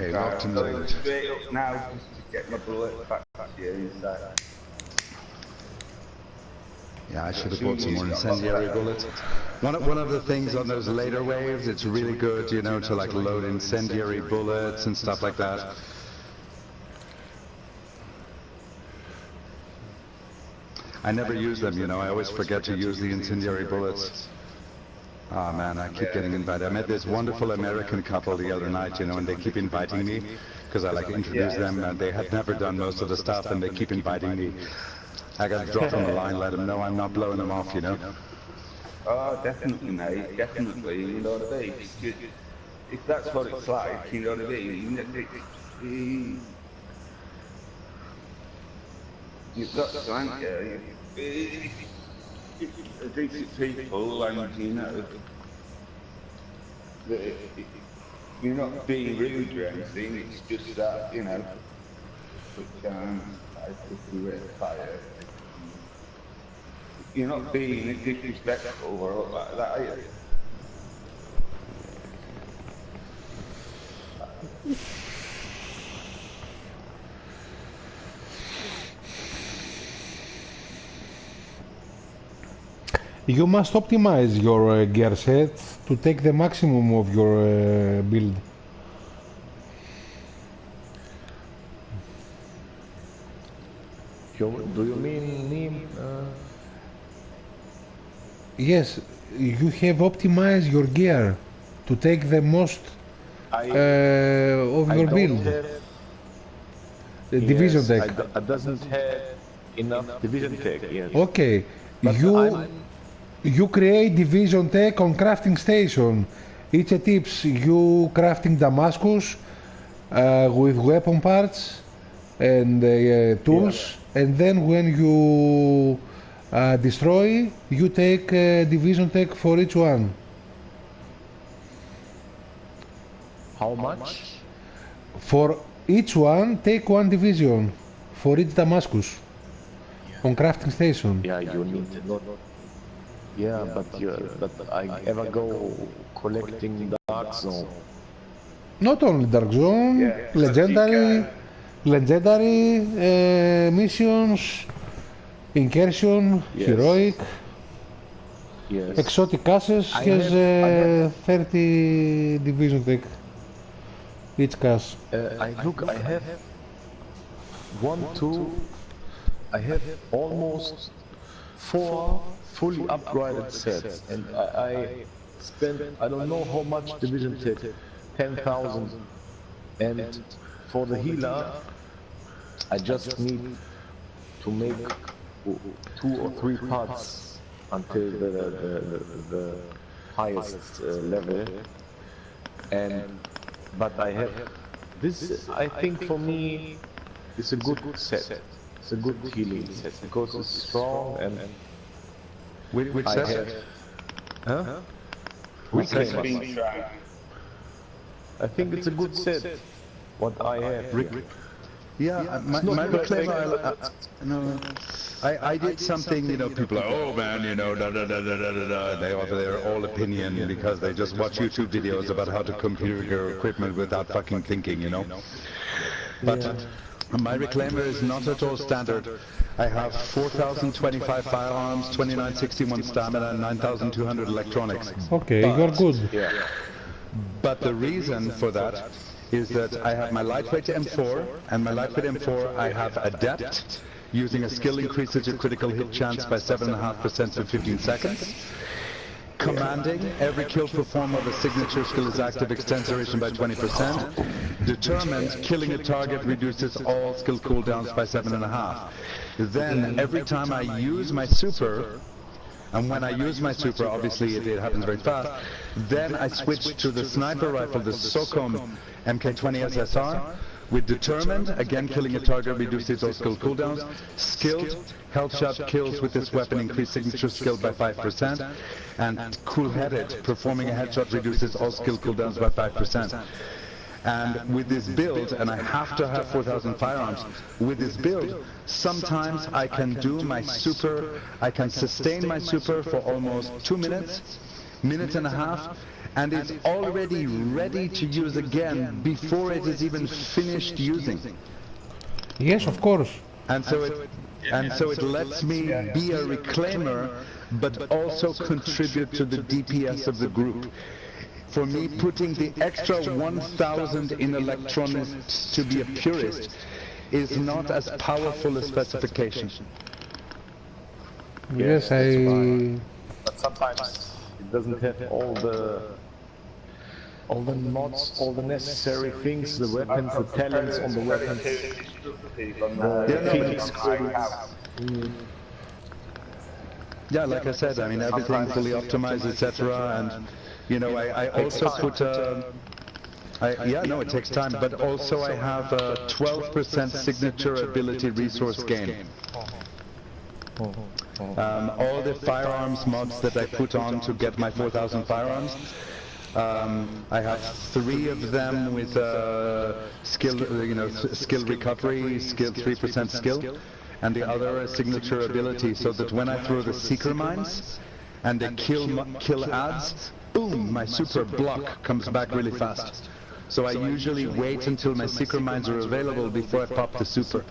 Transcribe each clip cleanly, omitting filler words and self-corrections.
Okay, Right, locked and I'm going loaded. straight up now just to get my bullet back to you. Yeah, I should have bought some more incendiary bullets. One of the things on those later waves, it's really good, you know, to like load incendiary bullets and stuff like that. I never use them, you know, I always forget to use the incendiary bullets. Oh man, I keep getting invited. I met this wonderful American couple the other night, you know, and they keep inviting me because I like introduce them, and they had never done most of the stuff, and they keep inviting me. I gotta drop them a line, let them know I'm not blowing them off, you know. Oh, definitely, mate, definitely, you know what I mean? If that's what it's like, you know what I mean? You've got to, haven't you? Decent people, and you know, you're not being rude or anything, it's just that, you know, which if we were at PIER, you're not being disrespectful or like that, are you? You must optimize your gear set to take the maximum of your build. Do you mean me? Yes, you have optimized your gear to take the most of your build. Division tech. I doesn't have enough division tech. Yes. Okay, But you create division tech on crafting station. It's a tips. You crafting Damascus with weapon parts and tools, and then when you destroy, you take division tech for each one. How much? For each one, take one division for each Damascus on crafting station. Yeah, you need not. Yeah, but I ever go collecting Dark Zone. Not only Dark Zone, Yeah, legendary missions, incursion, Yes. heroic, Yes. exotic classes I has have- 30 division tech each class. I have I have almost 4 fully upgraded sets, and I spent I don't know how much division tech, 10,000, and for the healer I just need to make 2 or 3 parts until the highest level, but I have this. I think for me it's a good set. It's a good healing set because it's strong and Which I set? have. Huh? Which it's set? been tried. I think it's a good set. What I have. Yeah, my reclaimer, I did something, you know, people are, oh man, you know, da da da da da da da. They offer their all opinion because they just watch YouTube videos about how to configure equipment without fucking thinking, you know. But my reclaimer is not at all standard. I have 4,025 firearms, 2961 stamina, and 9,200 electronics. Okay, you're good. But the reason for that is that I have my lightweight M4, and my lightweight M4 I have Adept, using a skill increases your critical hit chance by 7.5% for 15 seconds. Commanding, every kill performed of a signature skill is active, extends duration by 20%. Determined, killing a target reduces all skill cooldowns by 7.5. Then, every time I use my super, and when I use my super, obviously it happens very fast, then I switch to the sniper rifle, the SOCOM MK20 SSR, with Determined, again killing a target reduces all skill cooldowns. Skilled, health shot kills with this weapon increase signature skill by 5%. And Cool-Headed, performing a headshot reduces all skill cooldowns by 5%. And with this build, and I have to have 4,000 firearms, with this build, sometimes I can do my super, I can sustain my super for almost 2 minutes, minute and a half, and it's already ready to use again before it is even finished using. Yes, of course. And so it lets me be a reclaimer, but also contribute to the DPS of the group. For me, putting the extra 1,000 in electronics to be a purist is not as powerful a specification. Yes, But sometimes it doesn't have all the mods, all the necessary things, the weapons, the talents on the weapons. Yeah, like I said, I mean, everything fully optimized, etc. And, you know, I also put, yeah, no, it takes time, but also I have a 12% signature ability resource gain. All the firearms mods that I put on to get my 4,000 firearms, I have 3 of them with skill, skill recovery, skill 3% skill, and the other is signature ability, so that when I throw the seeker mines and they kill ads, boom, my super block comes back really fast. So I usually wait until my seeker mines are available before I pop the super.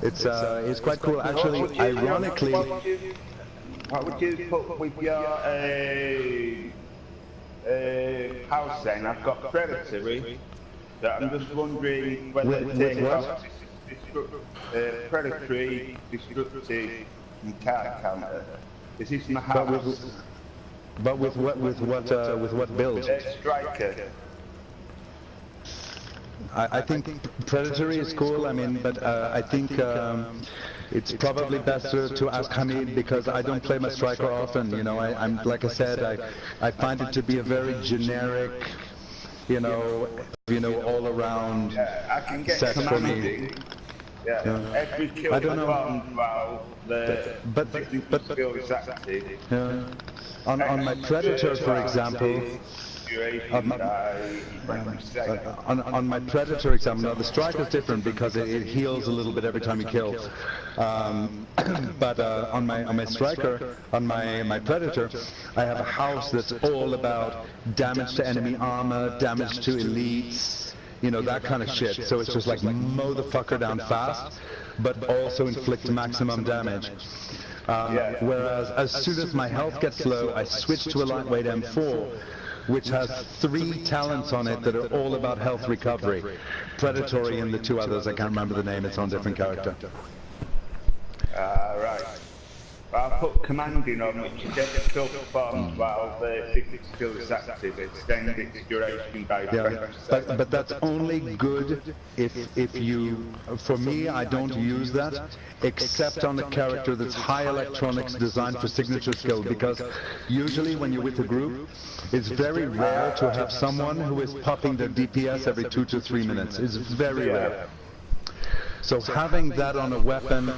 It's quite cool, actually. Ironically, what would you put with your house then? I've got predatory, that I'm just wondering whether with what? Predatory, destructive, and card counter. Is this my house? But with what build? Striker. I think predatory is cool. I mean, but I think it's probably best to ask Hamid, because I don't play my striker often. You know, I'm like I said, I find it to be a very generic, you know, all around set for me. Yeah. Every kill I don't know. While the skill is active. Yeah. On my predator, for example. On my predator example, now the striker is different because it heals a little bit every time you kill. But on my striker, on my predator, I have a house that's all about damage to enemy armor, damage to elites, you know, that kind of shit. So it's just like mow the fucker down fast, but also inflict maximum damage. Whereas as soon as my health gets low, I switch to a lightweight M4, which has 3 talents on it that are all about health recovery. Predatory and the 2 others, I can't remember the name, it's on a different character. Right. I'll put commanding on, which is get the kill performance while the physical skill is active, extend its duration by 20%. But that's only good if you, for me, I don't use that, except on a character that's high electronics designed for signature skill, because usually when you're with a group, it's very rare to have someone who is popping their DPS every 2 to 3 minutes. It's very rare. So having that on a weapon,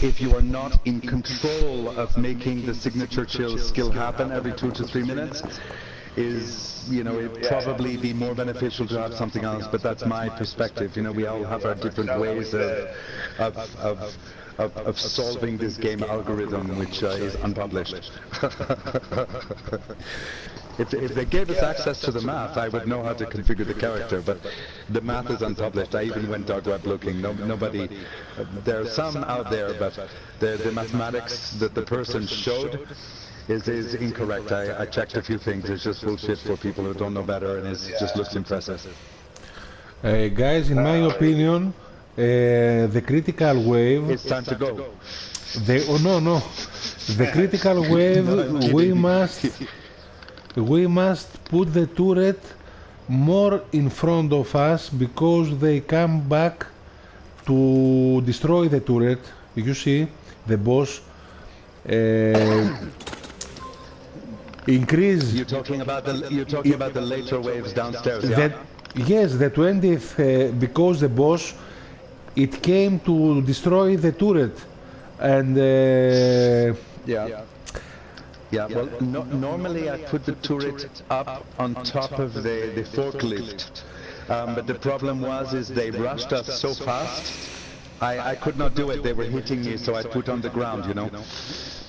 if you are not in control of making the signature chill skill happen every 2 to 3 minutes, is, you know, it'd probably be more beneficial to have something else, but that's my perspective. You know, we all have our different ways of solving this game algorithm, which is unpublished. If they gave us access to the math, I would know how to configure the character, but the math is unpublished. I even went dark web looking. Nobody, there are some out there, but the mathematics that the person showed is incorrect. I checked a few things. It's just bullshit for people who don't know better, and it just looks impressive. Guys, in my opinion, the critical wave... It's time to go. No. The critical wave, we must put the turret more in front of us, because they come back to destroy the turret. You see, the boss increase. You're talking about the later waves downstairs. Yeah? Yes, the 20th, because the boss, it came to destroy the turret, and Yeah, well, normally I put the turret up on top of the forklift, but the problem is they rushed us so fast, I could not do it. They were hitting me, so I put on the ground, you know.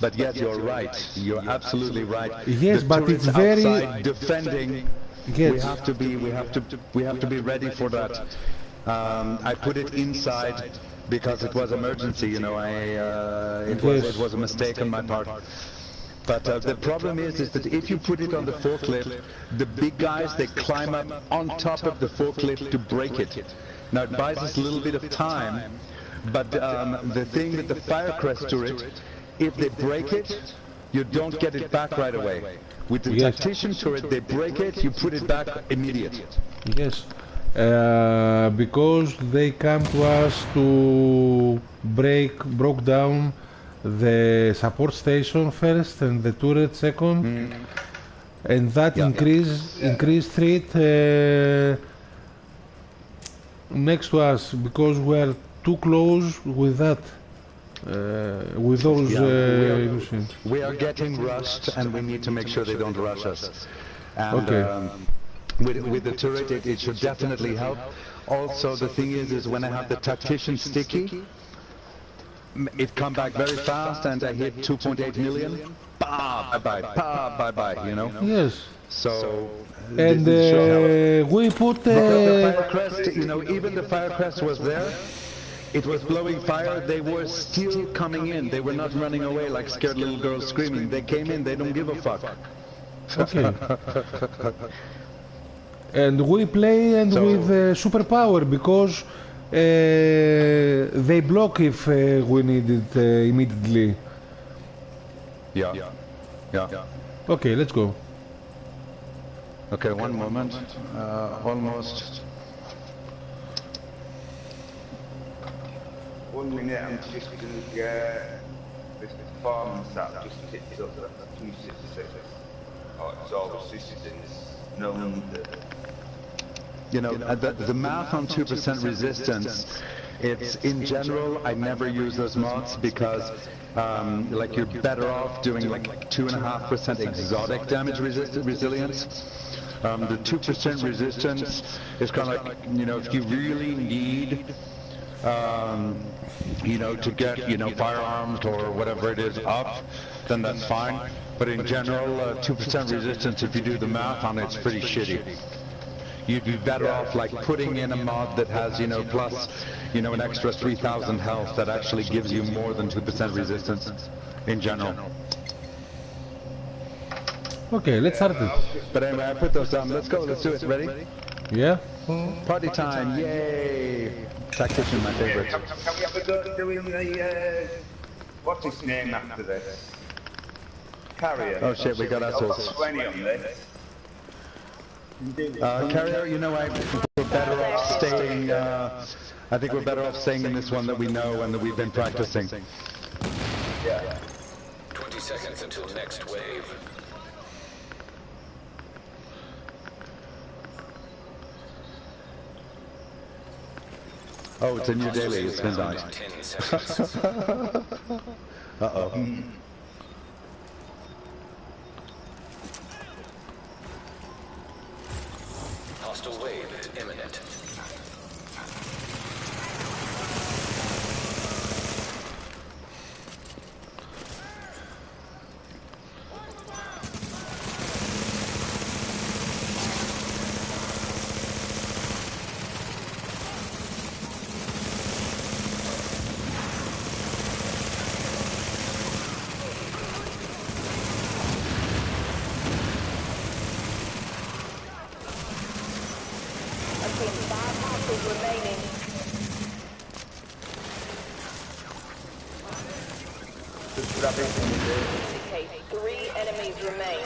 But yes, you're right. You're absolutely right. Yes, the but it's turrets very outside defending. Yes. We have to be ready for that. I put it inside because it was emergency. You know, it was a mistake on my part. But the problem is that if you put it on the forklift, the big guys, they climb up on top of the forklift to break it. Now it buys us a little bit of time, but the thing with the Firecrest turret, if they break it, you don't get it back right away. With the tactician turret, they break it, you put it back immediately. Yes, because they come to us to broke down the support station first and the turret second, and that increased threat next to us because we are too close with that. With those machines. We are getting rushed, and we need to make sure they don't rush us. And with the turret, it should definitely help. Also, the thing is when I have the tactician sticky, it come back very fast, and I hit 2.8 million. Bye bye, bye bye. You know. Yes. So. And we put the Firecrest. You know, even the Firecrest was there. It was blowing fire. They were still coming in. They were not running away like scared little girls screaming. They came in. They don't give a fuck. Okay. And we play with superpower because they block if we need it immediately. Yeah. Okay, let's go. Okay, one moment. Almost. 1 minute, I'm just going to get this farm sap just picked up at 266. Oh, it's all the systems known that. You know, the math on 2% resistance, it's in general, I never use those mods because like you're better off doing like 2.5% exotic damage resilience. The 2% resistance is kind of like, you know, if you really need you know, to get, you know, firearms or whatever it is up, then that's fine. But in general, 2% resistance, if you do the math on it, it's pretty shitty. You'd be better off like putting in a mod that has, you know, plus, you know, an extra 3,000 health that actually gives you more than 2% resistance in general. Okay, let's start it. But anyway, I put those down. Let's go. Let's do it. Ready? Yeah. Party time! Yay! Tactician, my favorite. Can we have a go at doing the what's his name after this? Carrier. Oh shit, we got assholes. 20 on this. Carrier, you know, we're better off staying. I think we're better off staying in this one that we know and that we've been practicing. Yeah. 20 seconds until next wave. Oh, it's a new daily. It's midnight. 10 seconds. Uh-oh. Hostile wave is imminent. Indicate 3 enemies remain.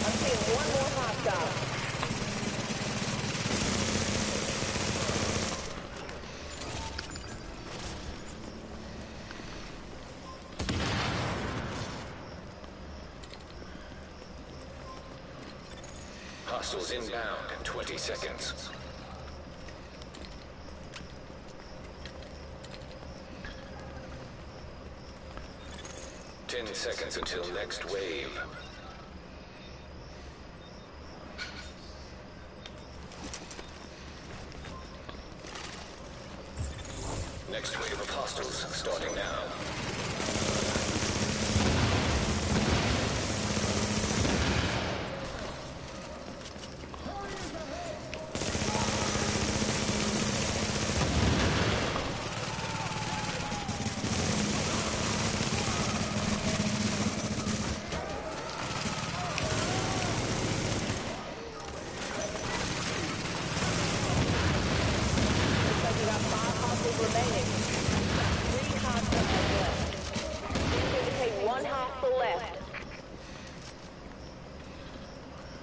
I'm seeing one more hostile. Hostiles inbound in 20 seconds. Seconds until next wave.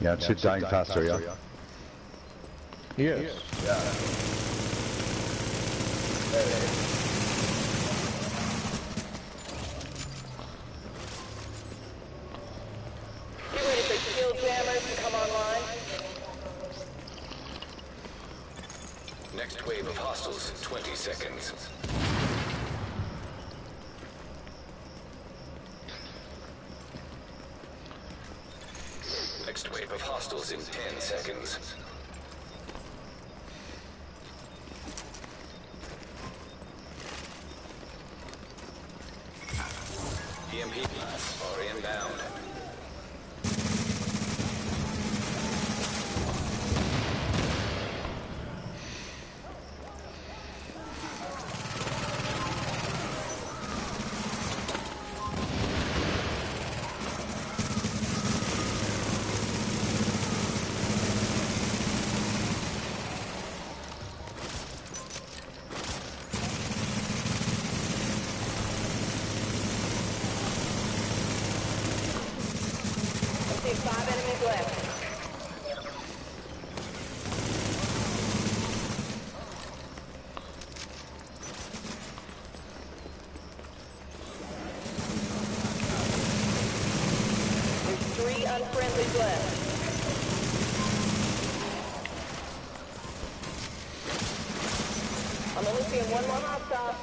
Yeah, it should die faster, yeah. Yes. Get ready for skill jammers to come online. Next wave of hostiles in 20 seconds. Next wave of hostiles in 10 seconds. EMP blasts are inbound. I see 5 enemies left. There's 3 unfriendlies left. I'm only seeing one more hostile.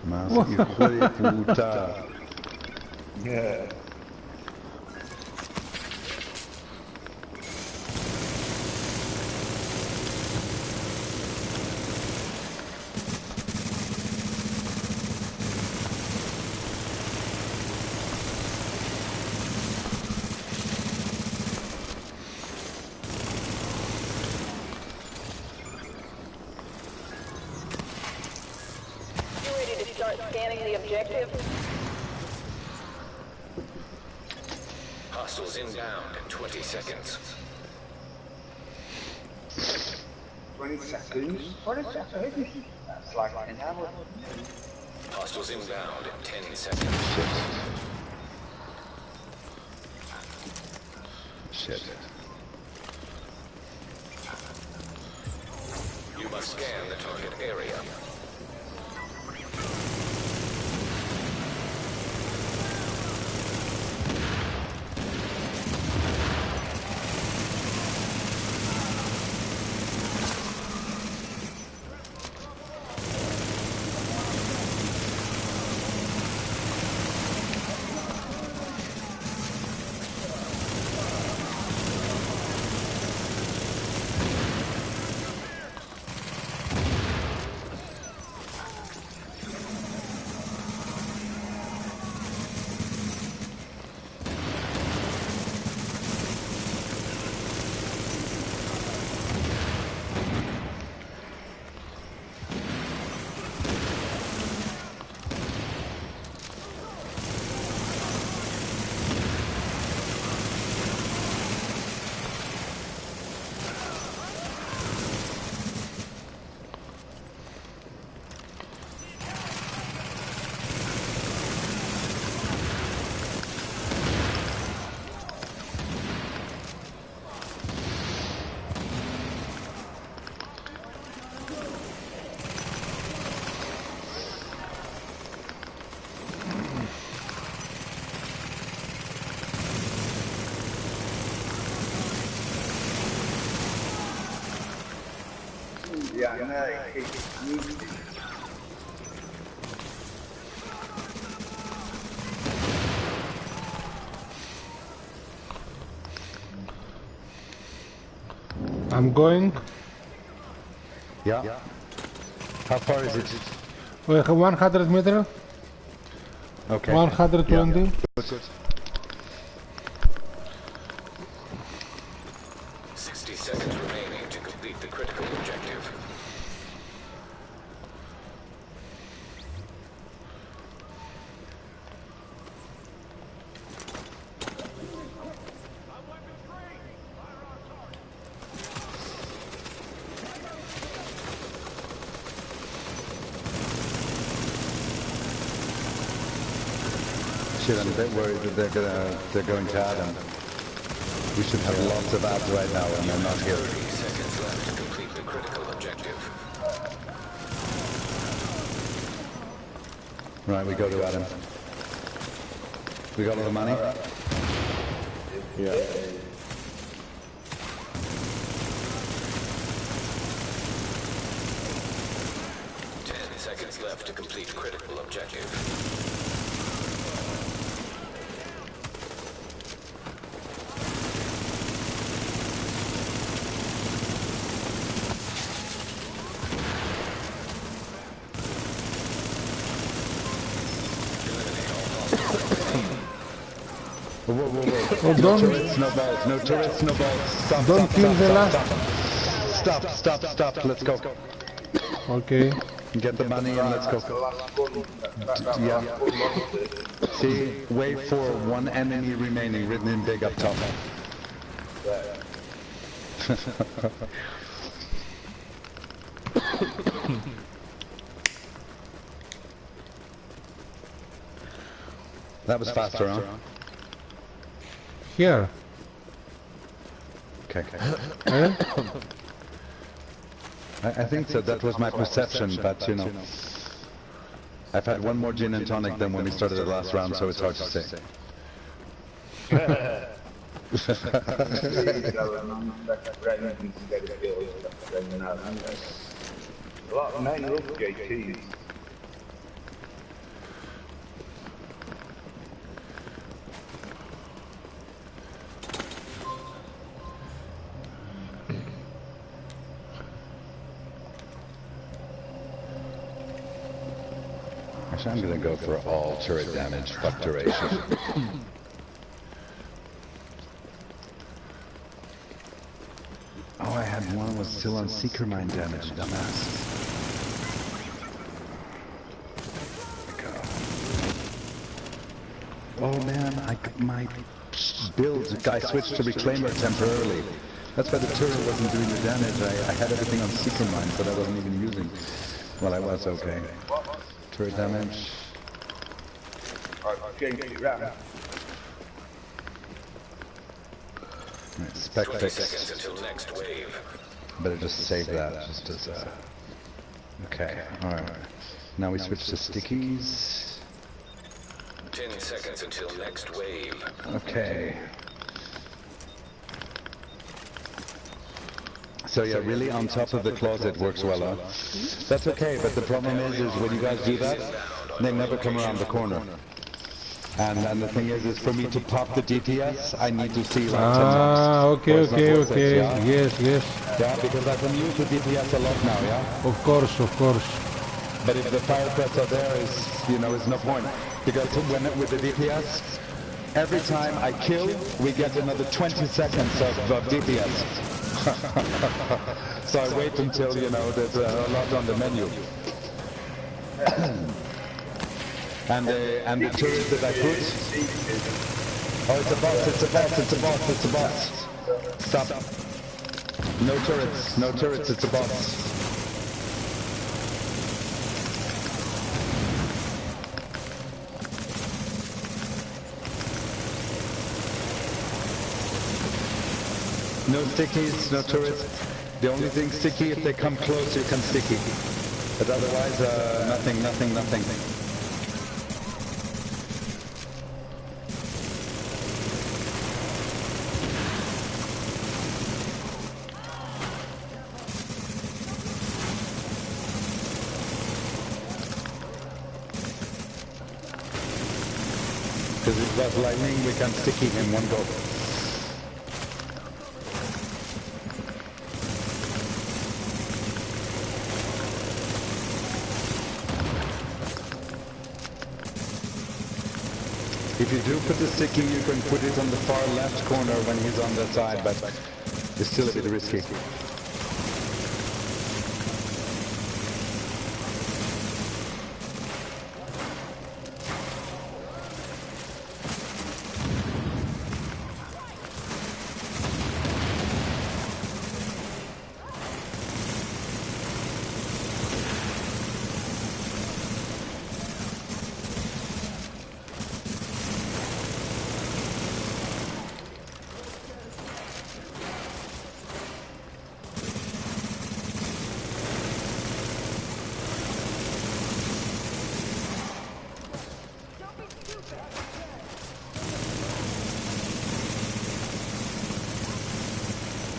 Mas hijo de puta. Yeah. You ready to start scanning the objective? Hostiles inbound in 20 seconds. 20 seconds? What is that? That's like an hour. Hostiles inbound in 10 seconds. Shit. You must scan the target area. Yeah, no, I'm going. Yeah. How far is it? We have 100 meter. Okay. 120. Yeah. Good. 60 seconds remaining to complete the critical objective. Shit, I'm a bit worried that they're going to add them. We should have lots of ads right now, and they're not here. 30 seconds left to complete the critical objective. Right, we go to Adam. We got all the money? Yeah. 10 seconds left to complete critical objective. Whoa, whoa, whoa. Oh, No don't- turrets, no balls, no turrets, no balls. Stop, Don't stop, kill stop, the stop, last- stop. Stop, stop, stop, let's go. Okay. Get the money and let's go. Yeah. See, wave 4, one enemy remaining, written in big up top. That was faster, huh? Here. Okay. Eh? I think so, that was my perception, but you know. I've had one more gin and tonic than when we started the last round, so it's hard to say. A lot of men love JTs. Actually, I'm gonna go for all turret damage, fuck duration. Oh, I had one was still on seeker mine damage, dumbass. Oh man, my build, I switched to reclaimer temporarily. That's why the turret wasn't doing the damage. I had everything on seeker mine, but I wasn't even using. Well, I was okay. Turret damage. Change it round. Right, spec 20 fix. seconds until next wave. Better just save that, just as okay, alright. Now we switch to stickies. 10 seconds until next wave. Okay. So yeah, really on top of the closet works well, huh? That's okay, but the problem is when you guys do that, they never come around the corner. And the thing is for me to pop the DPS, I need to see like 10 Ah, knocks. okay, Or it's not okay, worth it, okay. yeah? Yes, yes. Yeah, because I can use the DPS a lot now, yeah? Of course, of course. But if the fire threats are there, is no point. Because with the DPS, every time I kill, we get another 20 seconds of DPS. So I wait until, there's a lot on the menu. And the turret that I put... Oh, it's a boss, it's a boss, it's a boss, it's a boss. Stop. No turrets, it's a boss. No stickies, no turrets. The only thing sticky, if they come close, you can sticky. But otherwise, nothing. Because if it was lightning, we can sticky in one go. If you do put the sticky, you can put it on the far left corner when he's on that side, but it's still a bit risky.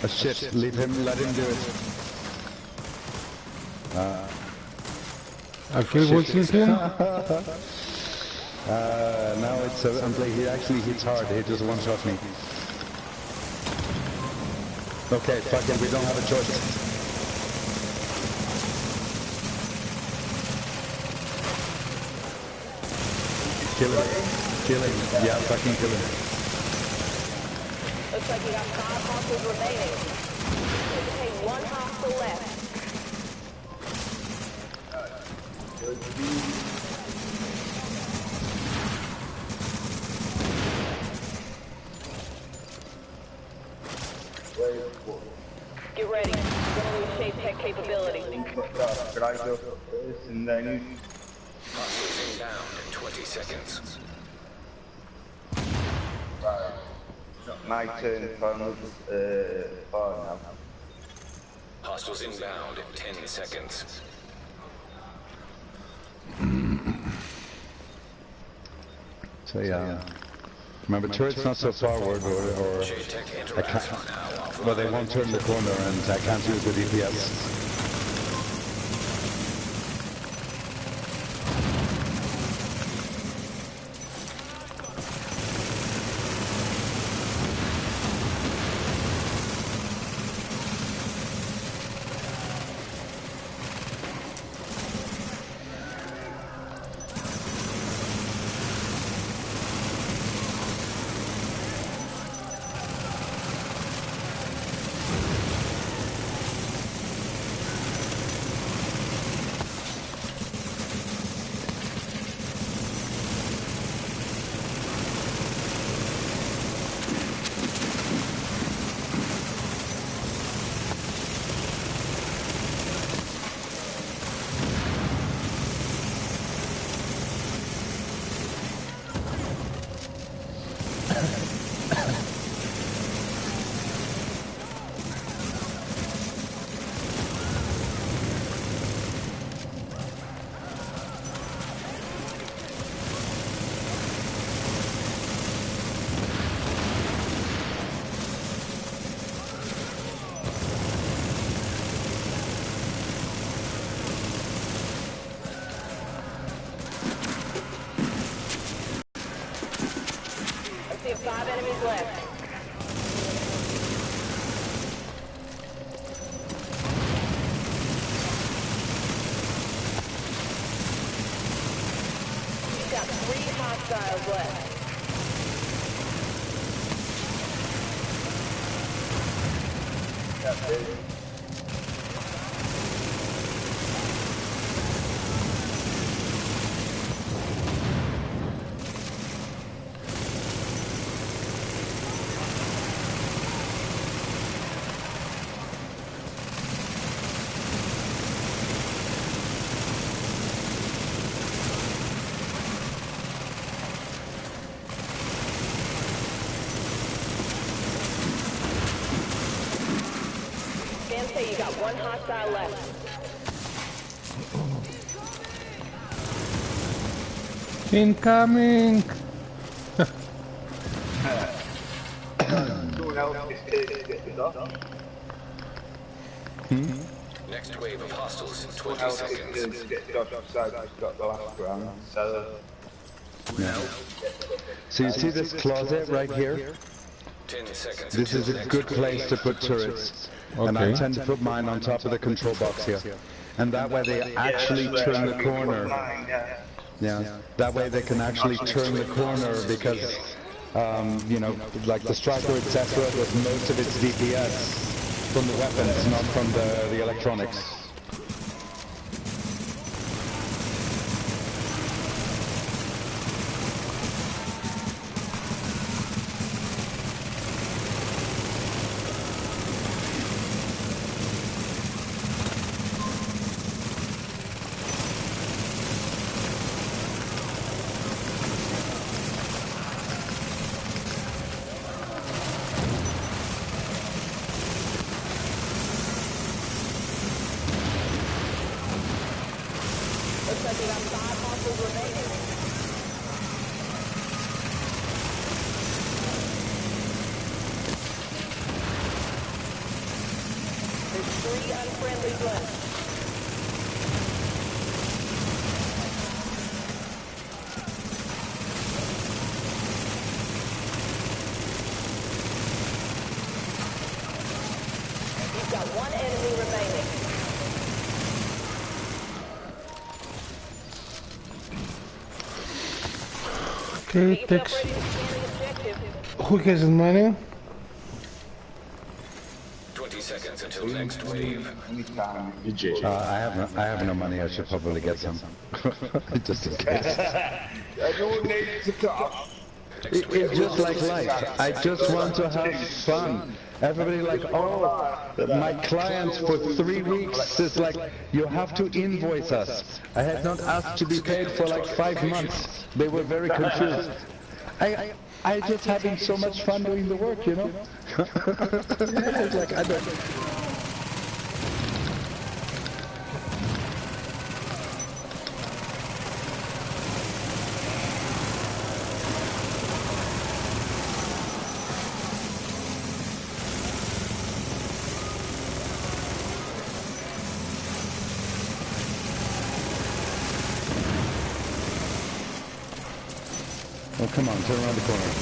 Shit, leave him, let him do it. Okay, we'll kill him. Now it's he actually hits hard, he just one-shot me. Okay, fuck it, we don't have a choice. Kill him. Kill him. Yeah, fucking kill him. Looks like you got 5 hostiles remaining. Okay, 1 hostile left. Get ready. You're gonna lose shape tech capability. Could I go first and then you... Hostiles inbound in 20 seconds. Right. My turn for far now. Hostiles inbound in 10 seconds. So yeah. Remember, turret's not so forward, or J-Tech I can't, interacts now offline. well, they won't turn the corner, and I can't use the DPS. I see 5 enemies left. You've got 3 hostiles left. Scans say you got 1 hostile left. Incoming. Someone else get this off. Next wave of hostiles in 20 Someone else seconds. get Josh outside. Just got the last round. So... So you see this closet right here? 10 seconds. This is until a next good wave place to of put turrets. And I tend to put mine on top of the control box here. And that way they actually turn the corner. Yeah, that way they can actually turn the corner because, you know, like the Striker, etc., does most of its DPS from the weapons, not from the electronics. Looks like you got 5 hostiles remaining. enemies left. You've got one enemy remaining. Okay, Get yourself takes. ready to scan the objective. Who has the money? 20 seconds until next wave. Anytime. I have no money. I should probably get some, just in case. Everyone needs to talk. It's just like life. I just want to have fun. Everybody like, oh, my clients for 3 weeks is like, you have to invoice us. I had not asked to be paid for like 5 months. They were very confused. I just having so much fun doing the work, you know? It's like, I don't... Oh, come on, turn around the corner.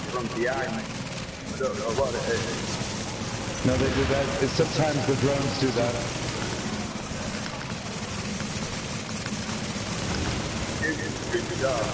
From behind. I don't know what it is. No, they do that. It's sometimes the drones do that. It's pretty dark.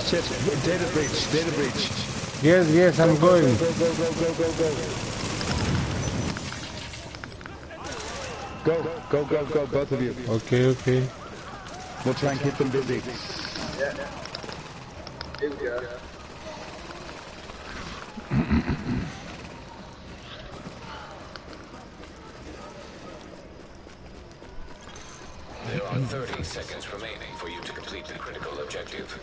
Shit, data breach, data breach. Yes, yes, I'm going. Go, go, go, go, go, go. Go, go, go, go, both of you. Okay, okay. We'll try and keep them busy. Yeah. Here we go. There are 30 seconds remaining for you to complete the critical objective.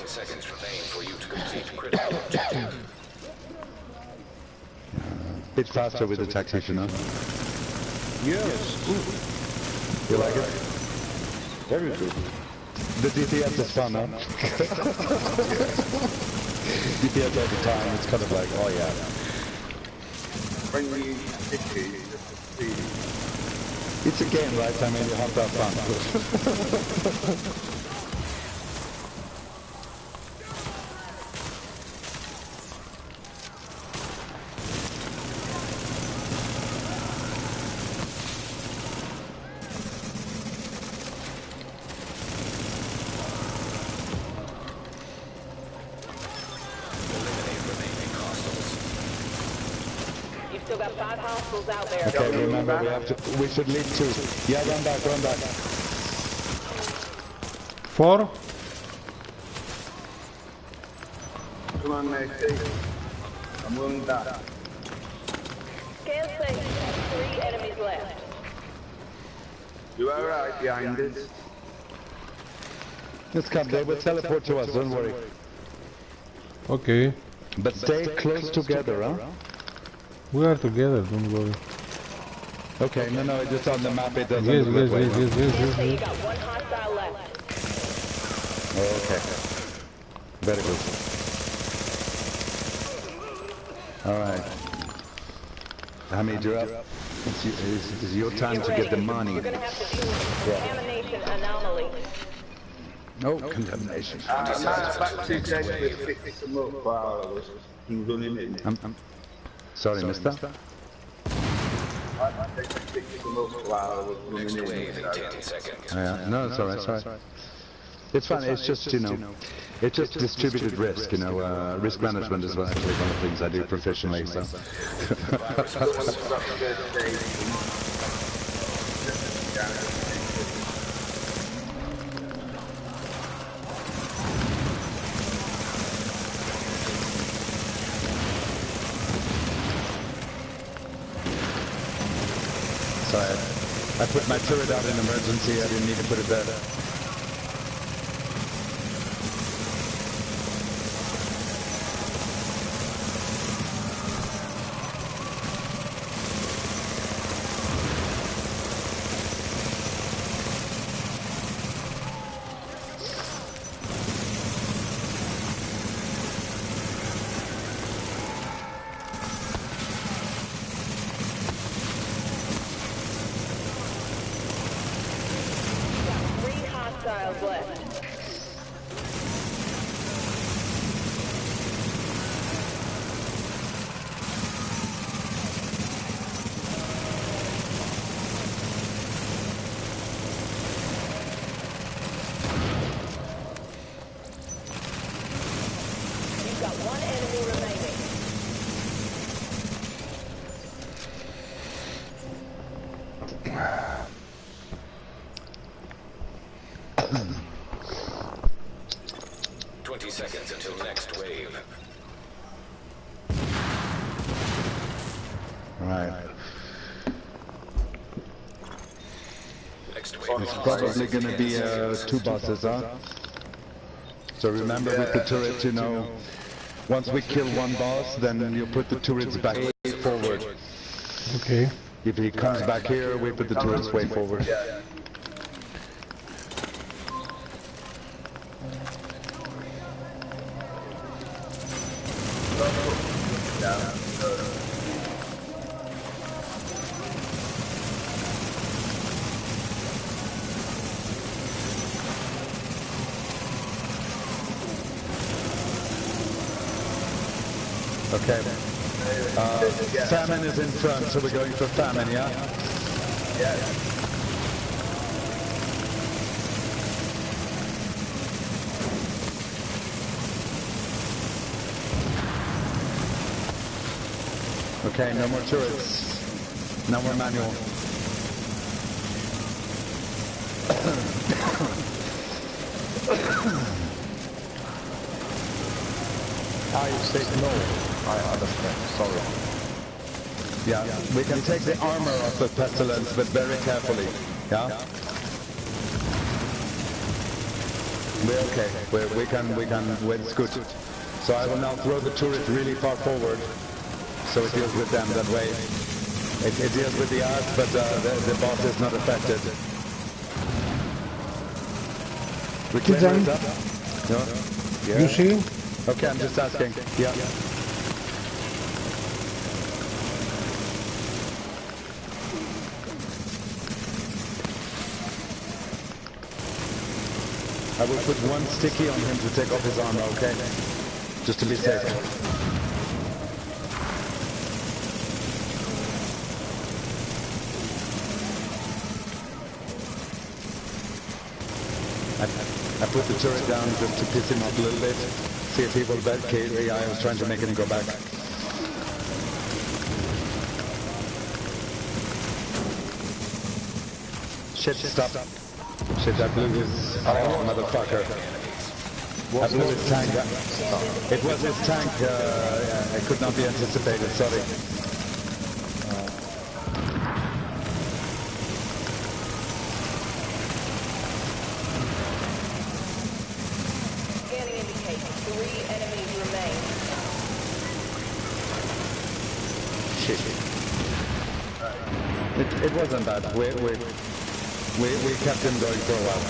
Seconds remain for you to complete critical objective. Bit faster with the tactician, huh? Yes. You like it? Very good. The DPS is fun, huh? DPS all the time, it's kind of like, oh yeah. Friendly victory. It's a game, right? I mean, you have to have fun. Still got 5 hostiles out there. Okay, remember, we should leave 2. Yeah, run back, run back. 4? Come on, mate. I'm willing back. Scan station has 3 enemies left. You alright behind us? Let's come, they will teleport to us, don't worry. Okay. But stay close together, huh? We are together, don't worry. Okay, no, just on the map it doesn't Yes, look yes, that way. yes, yes, yes, yes, You yes. got one hostile left. Okay. Very good. All right. Hamid, you're up. It's your time to get the money. You're gonna have to deal with contamination anomaly. Oh, contamination. I'm back to basically fix them up while I was running in. I'm sorry, mister. I basically fixed them up while I was Next running wave in in. 10 seconds. Yeah, no, it's all right, it's all right. It's fine, it's just, you know, it's just distributed risk, you know, risk management is actually one of the things I do professionally, so. Sorry, I put my turret out in emergency, I didn't need to put it there. Three hostiles left. You've got one enemy remaining. Seconds until next wave. Right. Next wave. It's probably going to be two bosses, huh? So remember with the turret, you know, once we kill one boss, then you put the turrets back forward. Okay. If he comes back here, we put the turrets way forward. Okay. Famine is in front, so we're going for famine, yeah? Yeah. Okay, no more turrets. No more manual. I say no. I understand. Sorry. Yeah, we can take the armor off the pestilence, but very carefully. Yeah? We're okay. We can, it's good. So I will now throw the turret really far forward, so it deals with them that way. It deals with the odds, but the boss is not affected. Reclaimer is up? No? Yeah. You see? Okay, I'm just asking. Yeah. I will put one sticky on him to take off his armor, okay? Just to be safe. I put the turret down just to piss him off a little bit. See if he will back. Yeah, I was trying to make him go back. Shit, stop. Shit, I blew his... Oh, motherfucker. I blew his tank. It was his tank. It could not be anticipated, sorry. Scanning indicates 3 enemies remain. Shit. It wasn't bad. We kept him going for a while.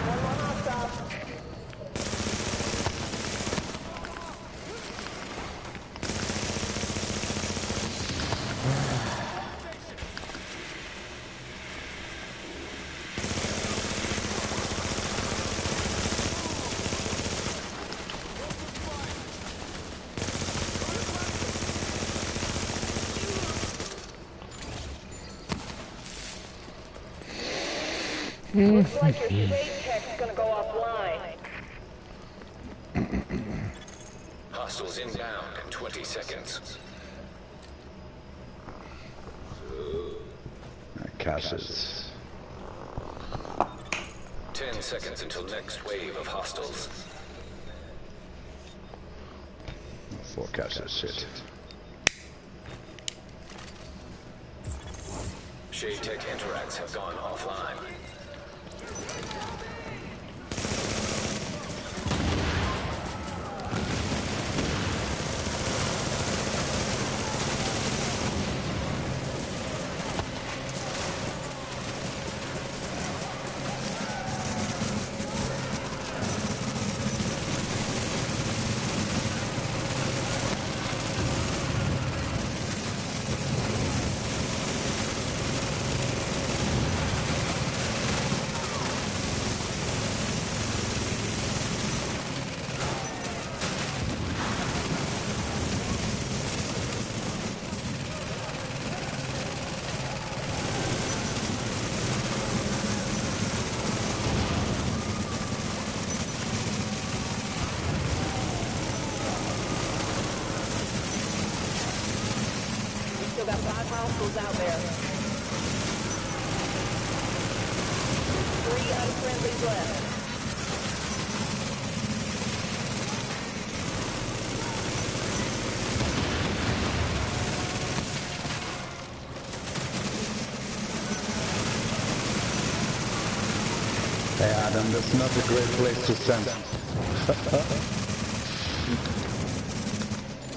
One more hostile. Looks like your shade tech's gonna go offline. Hostiles inbound in 20 seconds. Caches. 10 seconds until next wave of hostiles. 4 caches, shit. Shade Tech interacts have gone offline. Still got 5 hostiles out there. 3 unfriendlies left. Hey Adam, that's not a great place to send.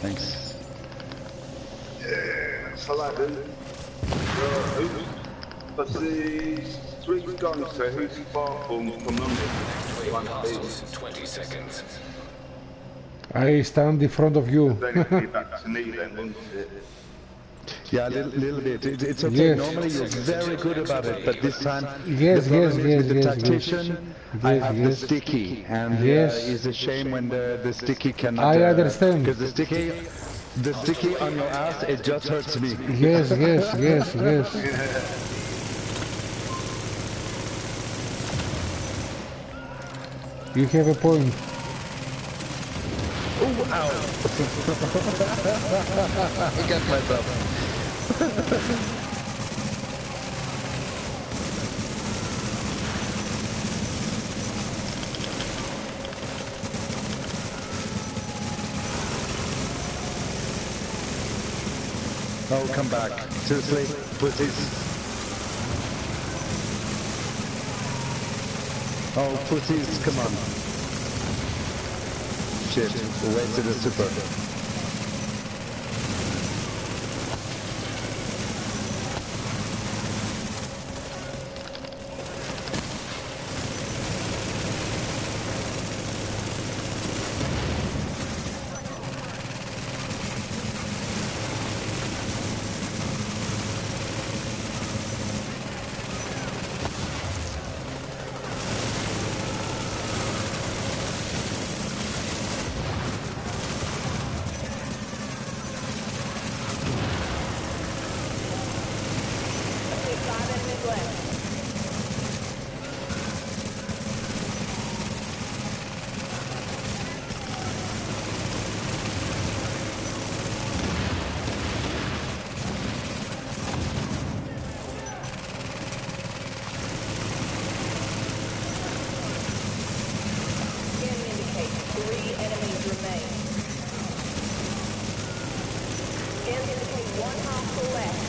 Thanks. Saladin. But the 3 guns, so who's far from London? Wave of hostiles in 20 seconds. I stand in front of you. Then it'd be back to me then, wouldn't it? Yeah, a little bit. It's okay. Yes. Normally you're very good about it, but this time Yes, the problem yes, is yes, with the yes, tactician. I Yes, have yes. the sticky, and Yes. it's a shame when the sticky cannot. I understand. Because the sticky on your ass, it just hurts me. Yes, yes, yes, yes. You have a point. Ooh, ow! I got myself. Oh, come back. Seriously, pussies. Oh, pussies, come on. Shit, we wasted a super. Only 5 enemies left. Scan indicates 3 enemies remain. Scans indicate 1 hostile left.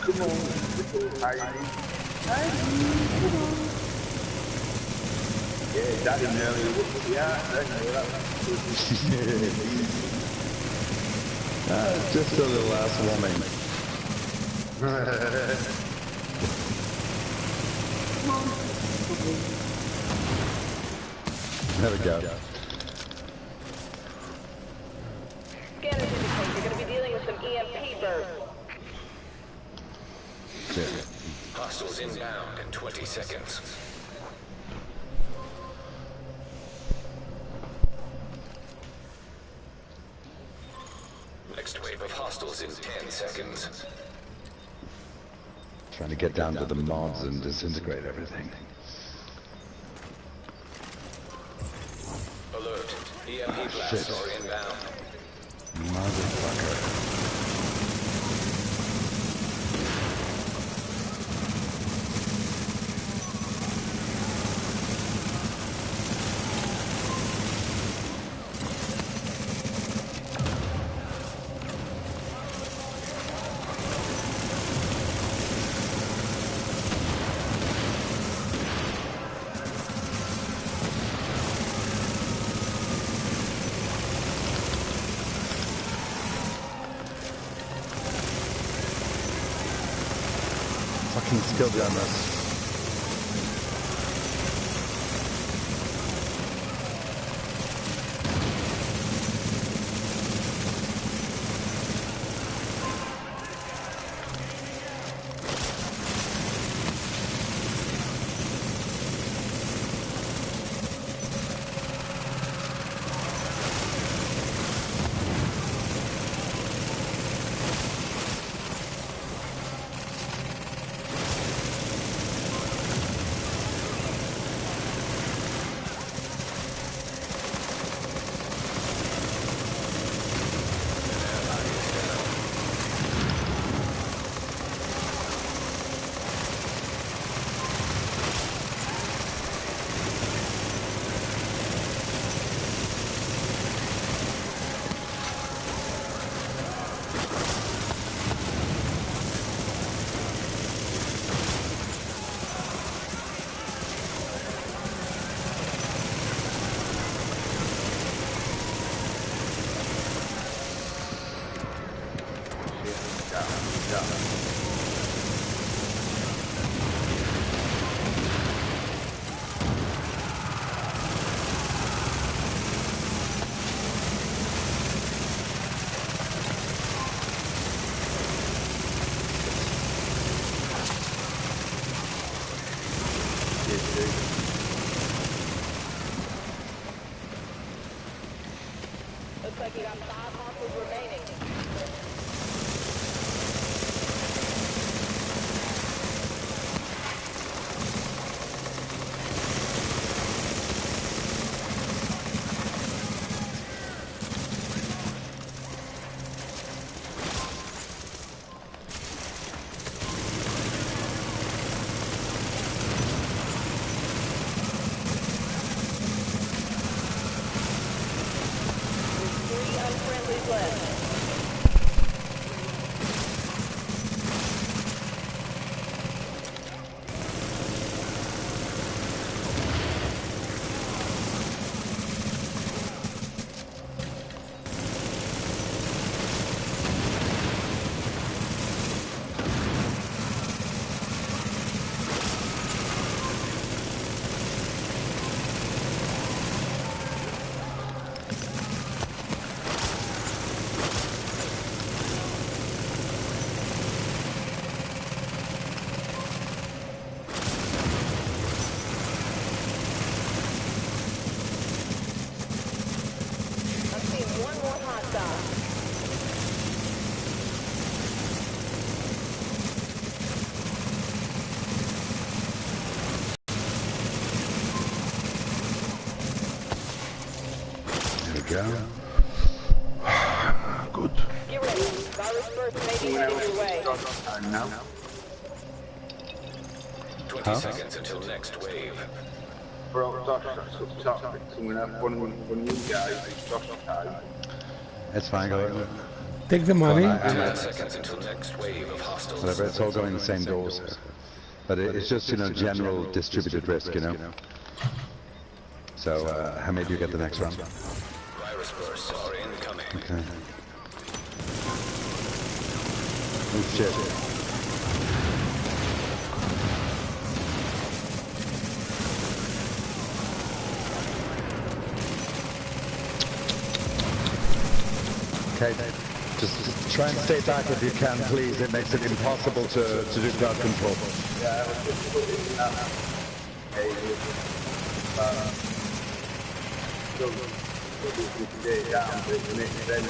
Come on, little Heidi. Yeah, Daddy nearly whooped the ass then. Just a little ass warming. There we go. Scanners indicate you're going to be dealing with some EMP bursts. Shit. Hostiles inbound in 20 seconds. Next wave of hostiles in 10 seconds. Trying to get down to the mods and disintegrate everything. Alert. EMP blasts are inbound. Motherfucker. Fucking skill on this. Looks like you got 5 hostiles remaining. There's 3 unfriendlies left. I'm seeing 1 more hostile. There we go. Good. Get ready. Virus burst may be heading your way. Now. 20 seconds until next wave. Bro, Josh, that's up top. I'm gonna have one of you guys, Josh, It's fine, go ahead. Take the money. Well, I'm 10 at seconds until next wave of hostiles. whatever, it's all going the same doors. But it's just, you know, general distributed risk, you know. So, how many do you get the next round? Virus bursts are incoming. Okay. Oh shit. Okay, just try and stay back if you can, please. It makes it impossible to do crowd control. Yeah, I was just putting that. Down, but it makes sense.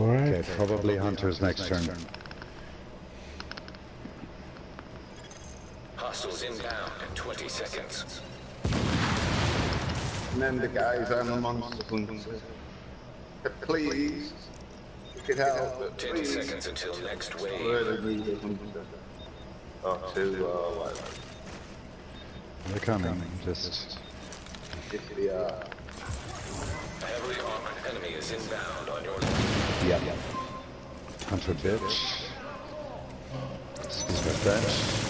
Okay, probably Hunter's next turn. Hostiles inbound in 20 seconds. Remember, guys, I'm a monster hunter. Please, you could help, but 10 please. seconds until next I wave. really need a hunter. Or two, or whatever. They're coming, just... If they are. A heavily armored enemy is inbound on your left. Yep. Hunter bitch. Excuse my French.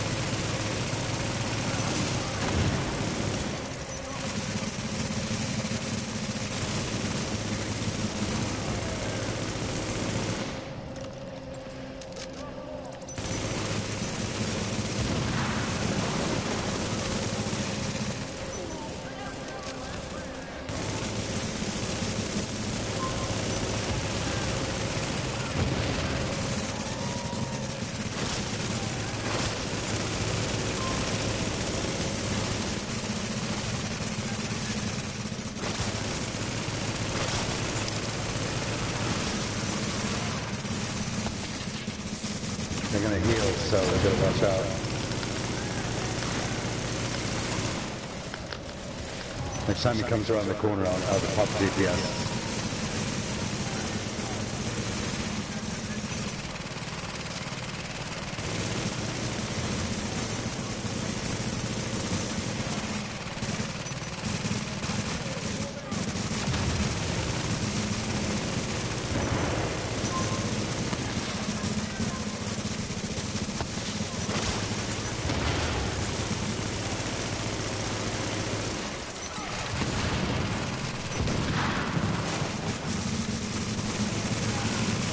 They're gonna heal, so we gotta watch out. Next time he comes around the corner, I'll pop DPS.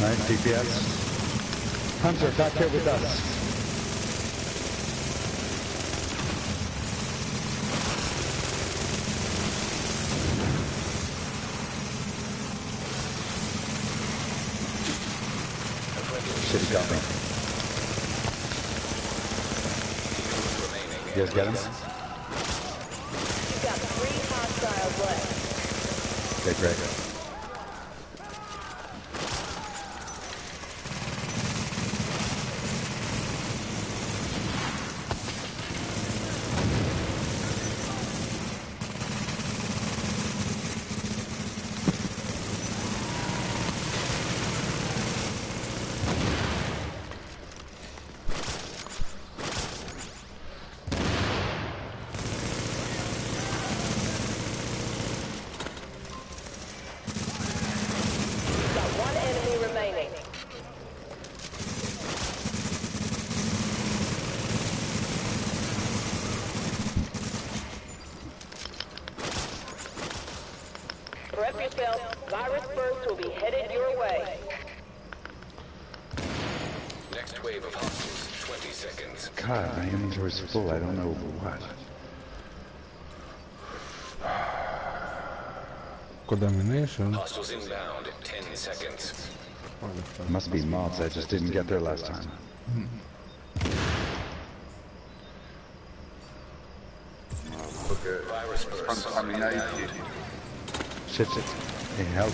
Right, DPS. Hunter, back here with us. Shit, he got me. You guys get him? You've got 3 hostiles left. Okay, great. wave of hostiles. 20 seconds. God, my inventory's full. I don't know what. Contamination. Hostiles inbound. 10 seconds. Must be mods. I just didn't get there last time. Virus burst. Contaminated. Shit. Hey, help.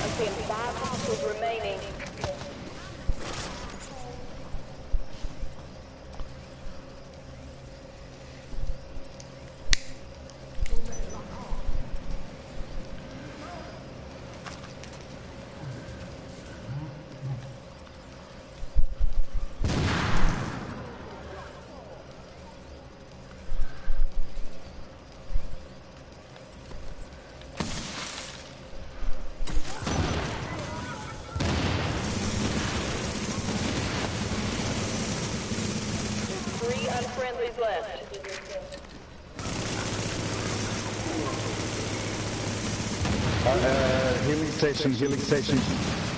I'm seeing 5 hostiles remaining. Unfriendlies left. Healing station.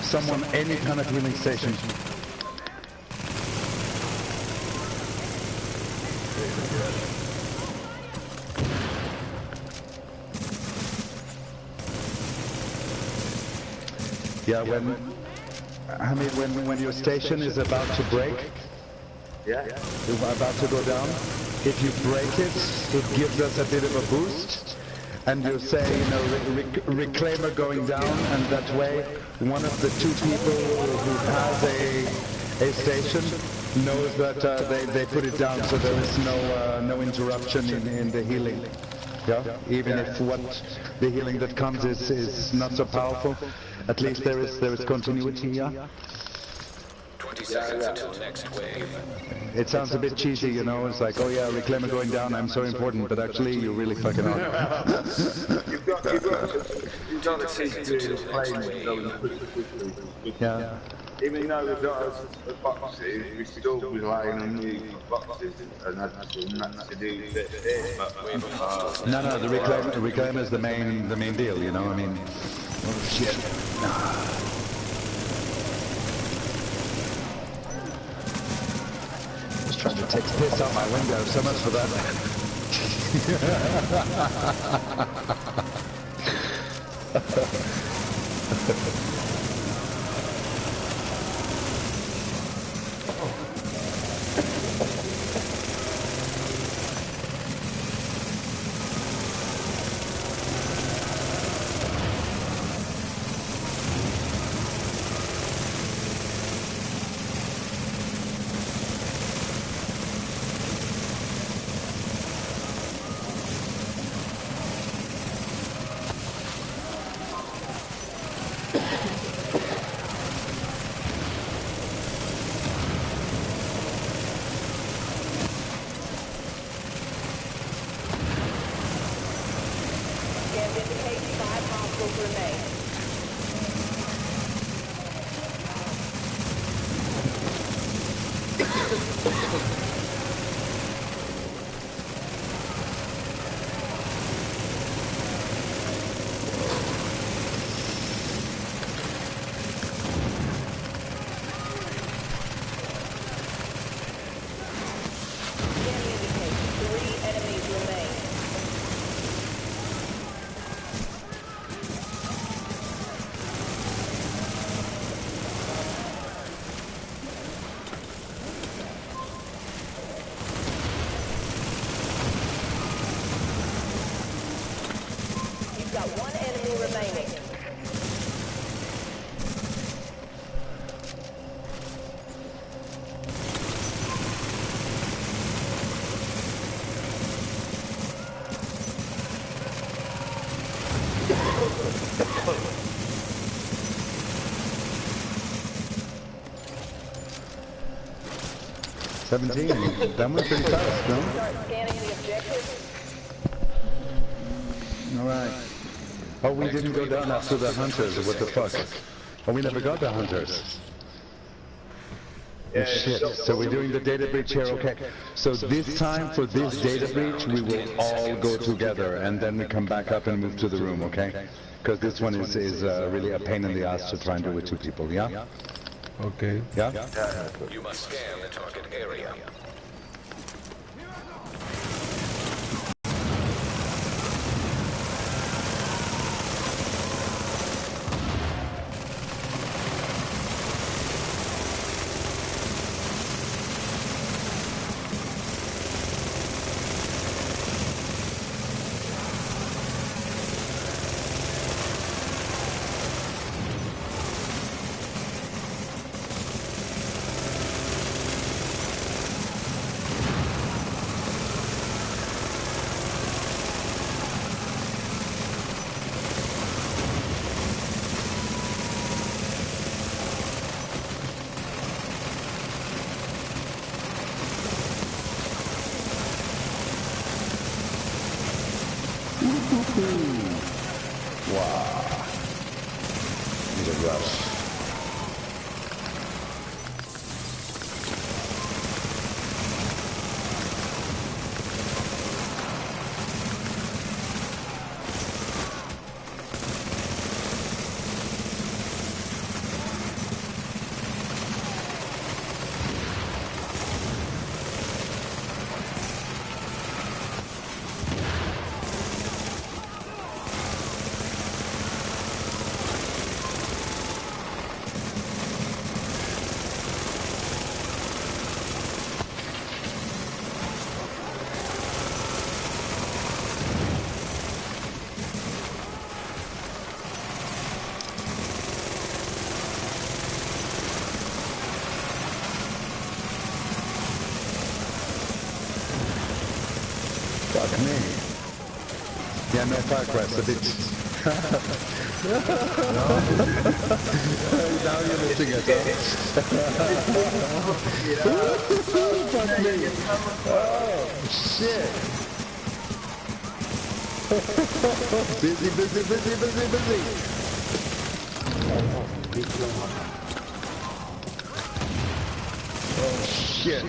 Someone, any kind of healing station. Yeah, when your station is about to break, about to go down, if you break it, it gives us a bit of a boost. And you say, you know, reclaimer going down, and that way, one of the 2 people who has a station knows that they put it down, so there is no interruption in the healing. Yeah, even if what the healing that comes is not so powerful, at least there is continuity. Yeah. 20 seconds until next wave. It sounds a bit cheesy, you know, it's like, oh yeah, reclaimer going down, I'm so important, but actually you're really fucking on. You've got to see through the flame going quickly. Yeah. Even though we've got a boxes, we still relying on the boxes and that's to do this. But, No, the reclaimer is the main deal, you know, I mean, oh shit. trying to take piss out my window. So much for that. Scans indicate 5 hostiles remain. Scanning indicates 3 enemies remain. You've got 1 enemy remaining. That went pretty fast, no? Start scanning the objective. All right. Oh, we didn't go down after the hunters. What the fuck? Oh, we never got the hunters. Oh, shit. So we're doing the data breach here, okay. So this time, for this data breach, we will all go together, and then we come back up and move to the room, okay? Because this one is really a pain in the ass to try and do with 2 people, yeah? Okay. Yeah? You must scan the target area. Wow. Need a rush. Fuck me. Yeah, no fire crest, a bit. Now you're missing it, huh? Fuck me. Oh, shit. Busy. Oh, shit.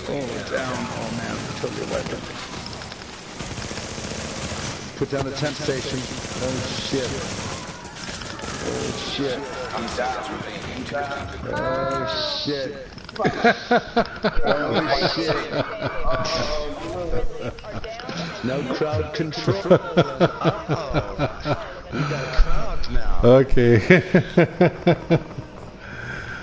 Oh, down. Oh, man. Took your weapon. Put down the temp station. Oh, shit. Oh, shit. I'm down. Oh, shit. No crowd control. Uh-oh. We got a crowd now. Okay.